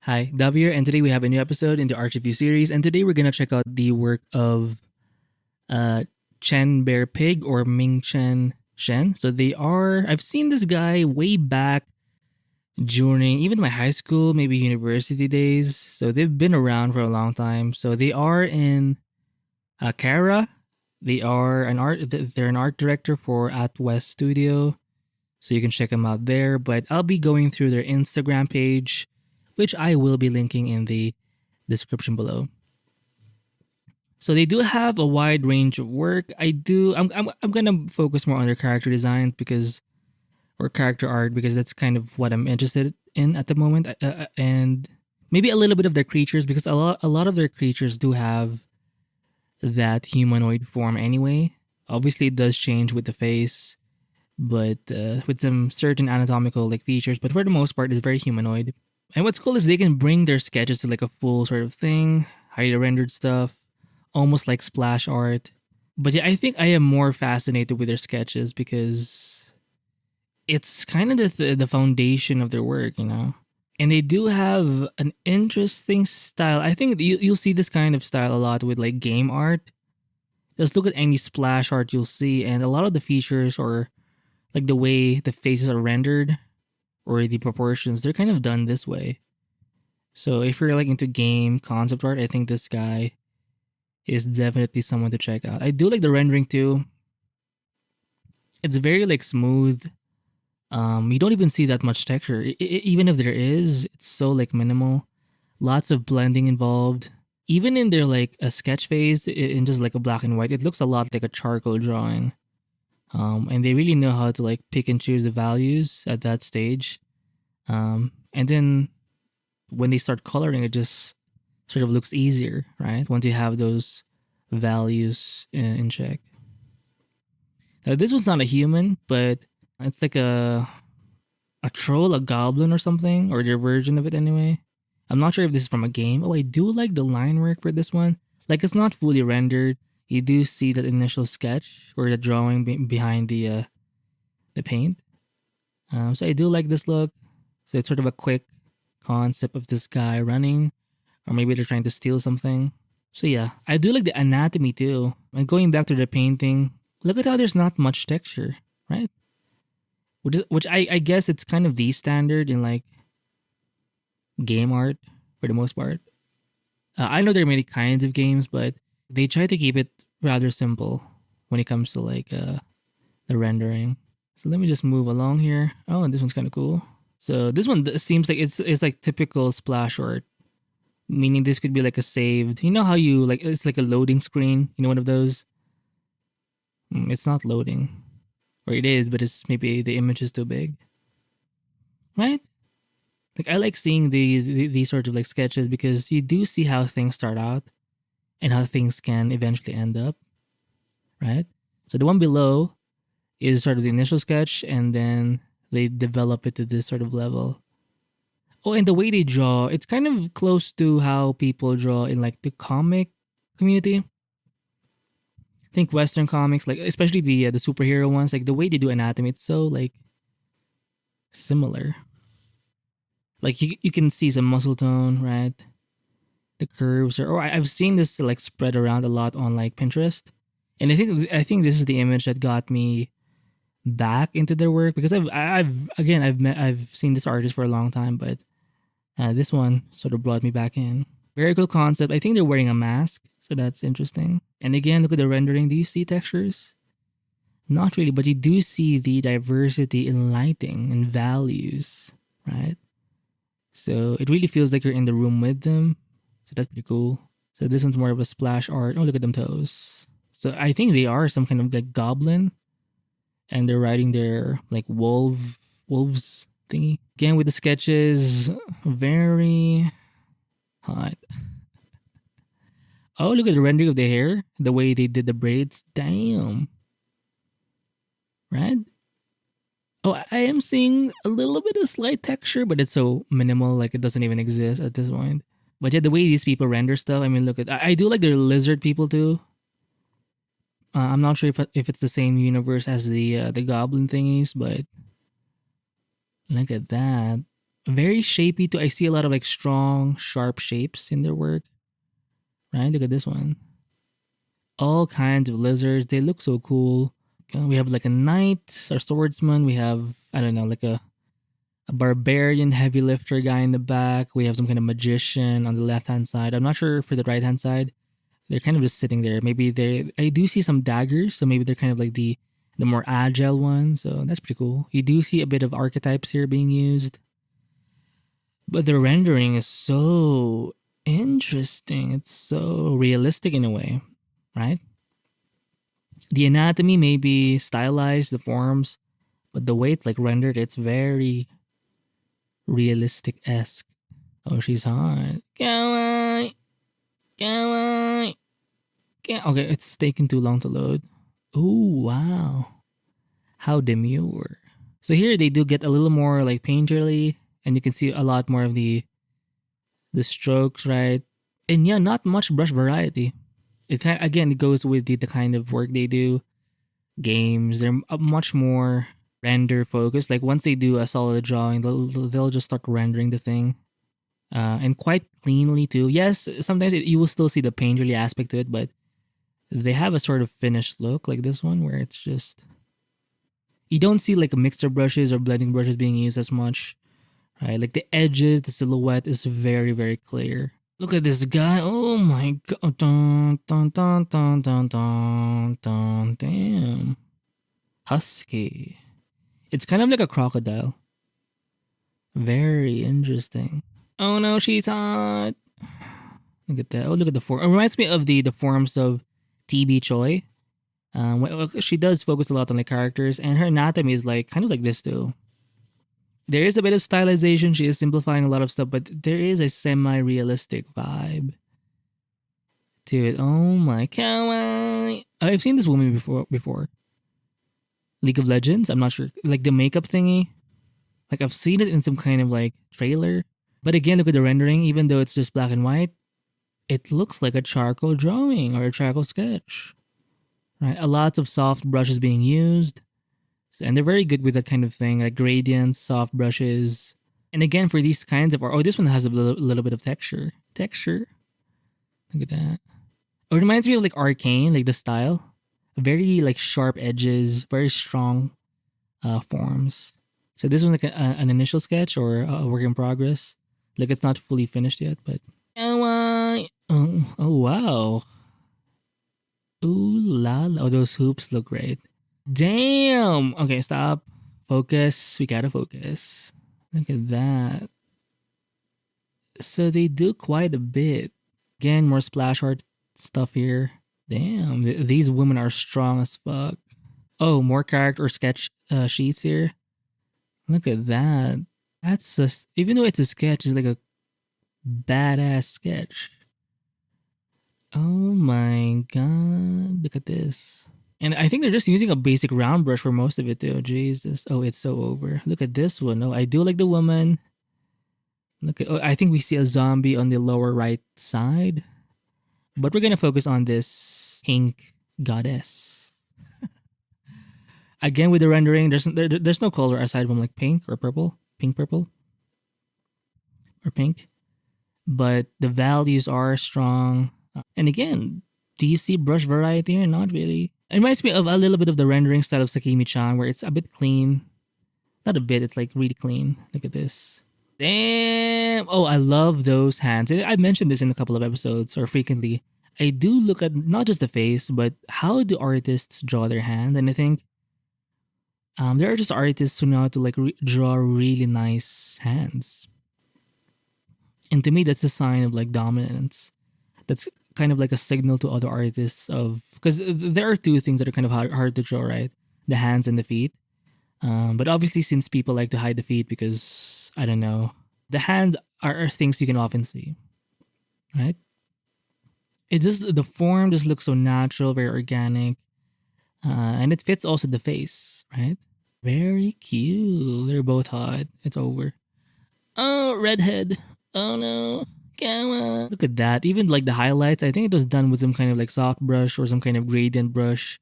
Hi, Dav here, and today we have a new episode in the Arch Review series, and today we're gonna check out the work of uh Chen Bear Pig or Mingchen Shen. So I've seen this guy way back during even my high school, maybe university days. So they've been around for a long time. So they are in Kara. They're an art director for At West Studio. So you can check them out there. But I'll be going through their Instagram page, which I will be linking in the description below. So they do have a wide range of work. I'm gonna focus more on their character design or character art because that's kind of what I'm interested in at the moment, and maybe a little bit of their creatures because a lot of their creatures do have that humanoid form anyway. Obviously, it does change with the face, but with some certain anatomical features. But for the most part, it's very humanoid. And what's cool is they can bring their sketches to a full sort of thing, highly rendered stuff, almost like splash art. But yeah, I think I am more fascinated with their sketches because it's kind of the foundation of their work, you know? And they do have an interesting style. I think you'll see this kind of style a lot with game art. Just look at any splash art you'll see, and a lot of the features or the way the faces are rendered or the proportions, they're kind of done this way. So if you're into game concept art, I think this guy is definitely someone to check out. I do like the rendering too. It's very smooth. You don't even see that much texture. Even if there is, it's so minimal. Lots of blending involved. Even in their a sketch phase, in just a black and white, it looks a lot like a charcoal drawing. And they really know how to pick and choose the values at that stage. And then when they start coloring, it just sort of looks easier, right? Once you have those values in check. Now, this one's not a human, but it's like a troll, a goblin or something, or their version of it anyway. I'm not sure if this is from a game. Oh, I do like the line work for this one. It's not fully rendered. You do see that initial sketch or the drawing behind the paint. So I do like this look. So it's sort of a quick concept of this guy running, or maybe they're trying to steal something. So yeah, I do like the anatomy too. And going back to the painting, look at how there's not much texture, right? Which I guess it's kind of the standard in game art for the most part. I know there are many kinds of games, but they try to keep it rather simple when it comes to the rendering. So let me just move along here. Oh, and this one's kind of cool. So this one seems like it's like typical splash art, meaning this could be a saved. You know how you it's like a loading screen. You know, one of those. It's not loading, or it is, but it's maybe the image is too big, right? I like seeing these sort of sketches because you do see how things start out and how things can eventually end up, right? So the one below is sort of the initial sketch, and then they develop it to this sort of level. Oh, and the way they draw, it's kind of close to how people draw in the comic community. Think Western comics, especially the superhero ones, the way they do anatomy, it's so similar. You can see some muscle tone, right? The curves or I've seen this spread around a lot on Pinterest. And I think this is the image that got me back into their work because I've seen this artist for a long time, but this one sort of brought me back in. Very cool concept. I think they're wearing a mask, so that's interesting. And again, look at the rendering. Do you see textures? Not really, but you do see the diversity in lighting and values, right? So it really feels like you're in the room with them. So that's pretty cool. So this one's more of a splash art. Oh, look at them toes. So I think they are some kind of goblin, and they're riding their wolves thingy. Again with the sketches, very hot. Oh, look at the rendering of the hair, the way they did the braids. Damn. Right? Oh, I am seeing a little bit of slight texture, but it's so minimal, it doesn't even exist at this point. But yeah, the way these people render stuff, I mean, look at. I do like their lizard people too. I'm not sure if it's the same universe as the goblin thingies, but look at that. Very shapy too. I see a lot of like strong, sharp shapes in their work. Right? Look at this one. All kinds of lizards. They look so cool. We have like a knight or swordsman. We have, I don't know, like a barbarian heavy lifter guy in the back. We have some kind of magician on the left hand side. I'm not sure for the right hand side. They're kind of just sitting there. Maybe I do see some daggers, so maybe they're kind of like the more agile ones. So that's pretty cool. You do see a bit of archetypes here being used. But the rendering is so interesting. It's so realistic in a way, right? The anatomy may be stylized, the forms, but the way it's like rendered, it's very realistic-esque. Oh, she's hot. Kawaii! Kawaii! Okay, it's taking too long to load. Ooh, wow. How demure. So here they do get a little more like painterly, and you can see a lot more of the strokes, right? And yeah, not much brush variety. It kind again, it goes with the kind of work they do. Games, they're much more render focused. Like once they do a solid drawing, they'll just start rendering the thing, and quite cleanly too. Yes, sometimes you will still see the painterly aspect to it, but they have a sort of finished look like this one, where it's just you don't see like mixer brushes or blending brushes being used as much, right? Like the edges, the silhouette is very very clear. Look at this guy. Oh my god. Dun, dun, dun, dun, dun, dun, dun. Damn. Husky. It's kind of like a crocodile. Very interesting. Oh no, she's hot. Look at that. Oh, look at the form. It reminds me of the forms of TB Choi. She does focus a lot on the characters, and her anatomy is like kind of like this too. There is a bit of stylization. She is simplifying a lot of stuff, but there is a semi-realistic vibe to it. Oh my kawaii. I've seen this woman before. League of Legends, I'm not sure. Like the makeup thingy. Like I've seen it in some kind of like trailer. But again, look at the rendering. Even though it's just black and white, it looks like a charcoal drawing or a charcoal sketch. Right? A lot of soft brushes being used. And they're very good with that kind of thing, like gradients, soft brushes. And again, for these kinds of art, oh, this one has a little bit of texture. Look at that. Oh, it reminds me of like Arcane, like the style. Very like sharp edges, very strong forms. So this one's like an initial sketch or a work in progress. Like it's not fully finished yet, but oh wow. Ooh la la. Oh, those hoops look great. Damn. Okay, stop. Focus. We gotta focus. Look at that. So they do quite a bit. Again, more splash art stuff here. Damn, these women are strong as fuck. Oh, more character or sketch sheets here. Look at that. That's just, even though it's a sketch, it's like a badass sketch. Oh my god. Look at this. And I think they're just using a basic round brush for most of it too. Jesus. Oh, it's so over. Look at this one. Oh, I do like the woman. Look at, oh, I think we see a zombie on the lower right side. But we're gonna focus on this pink goddess. Again, with the rendering, there's no color aside from like pink or purple. Pink, purple. Or pink. But the values are strong. And again, do you see brush variety here? Not really. It reminds me of a little bit of the rendering style of Sakimi-chan, where it's a bit clean. Not a bit, it's like really clean. Look at this. Damn! Oh, I love those hands. I mentioned this in a couple of episodes, or frequently. I do look at not just the face, but how do artists draw their hand? And I think there are just artists who know how to like draw really nice hands. And to me, that's a sign of like dominance. That's kind of like a signal to other artists of, because there are two things that are kind of hard to draw, right? The hands and the feet. But obviously, since people like to hide the feet because, I don't know, the hands are things you can often see, right? It just, the form just looks so natural, very organic. And it fits also the face, right? Very cute. They're both hot. It's over. Oh, redhead. Oh no. Come on. Look at that. Even like the highlights, I think it was done with some kind of like soft brush or some kind of gradient brush.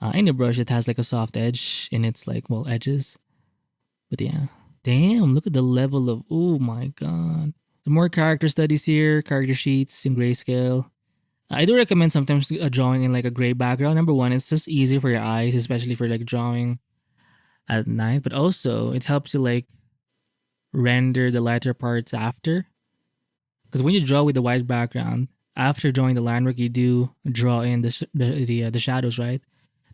Any brush that has like a soft edge in its like, well, edges. But yeah. Damn, look at the level of, oh my god. The more character studies here, character sheets in grayscale. I do recommend sometimes drawing in like a gray background. Number one, it's just easy for your eyes, especially for like drawing at night. But also, it helps you like render the lighter parts after. Because when you draw with the white background, after drawing the line work, you do draw in the shadows, right?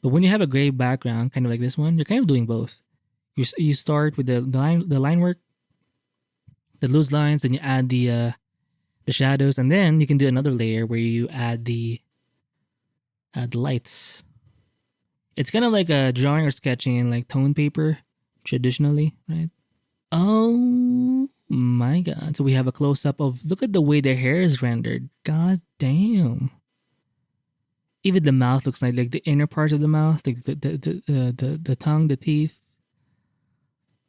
But when you have a gray background, kind of like this one, you're kind of doing both. You start with the line work, the loose lines, and you add the shadows, and then you can do another layer where you add the lights. It's kind of like a drawing or sketching in like tone paper traditionally, right? Oh my god. So we have a close up of, look at the way the hair is rendered. God damn. Even the mouth looks like the inner parts of the mouth, like the tongue, the teeth.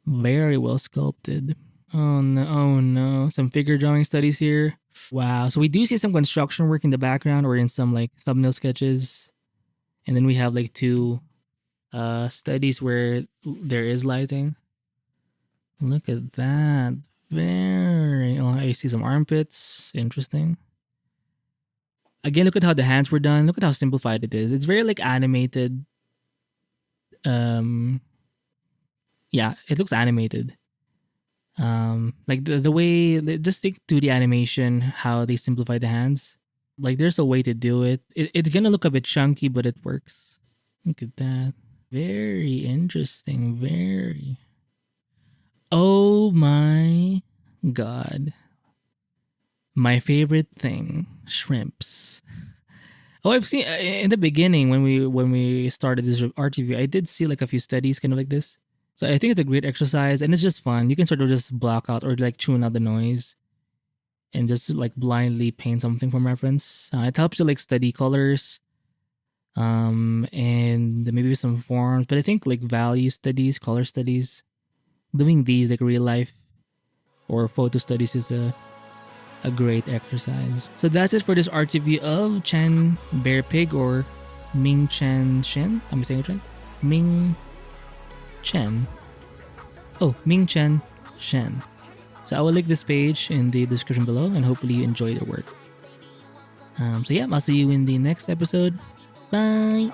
Very well sculpted. Oh no, oh no. Some figure drawing studies here. Wow. So we do see some construction work in the background or in some like thumbnail sketches. And then we have like two studies where there is lighting. Look at that. Very, oh, I see some armpits. Interesting. Again, look at how the hands were done. Look at how simplified it is. It's very like animated. Yeah, it looks animated. Like the way, just think 2D animation, how they simplify the hands. Like there's a way to do it. It's gonna look a bit chunky, but it works. Look at that. Very interesting. Very. Oh my god. My favorite thing, shrimps. Oh, I've seen in the beginning when we started this art review, I did see like a few studies kind of like this. So I think it's a great exercise and it's just fun. You can sort of just block out or like tune out the noise and just like blindly paint something from reference. It helps you like study colors, and maybe some forms. But I think like value studies, color studies, doing these like real life or photo studies is a great exercise. So that's it for this art review of Chen Bear Pig or Mingchen Shen. Am I saying it right? Mingchen. Oh, Mingchen Shen. So I will link this page in the description below and hopefully you enjoy their work. So yeah, I'll see you in the next episode. Bye!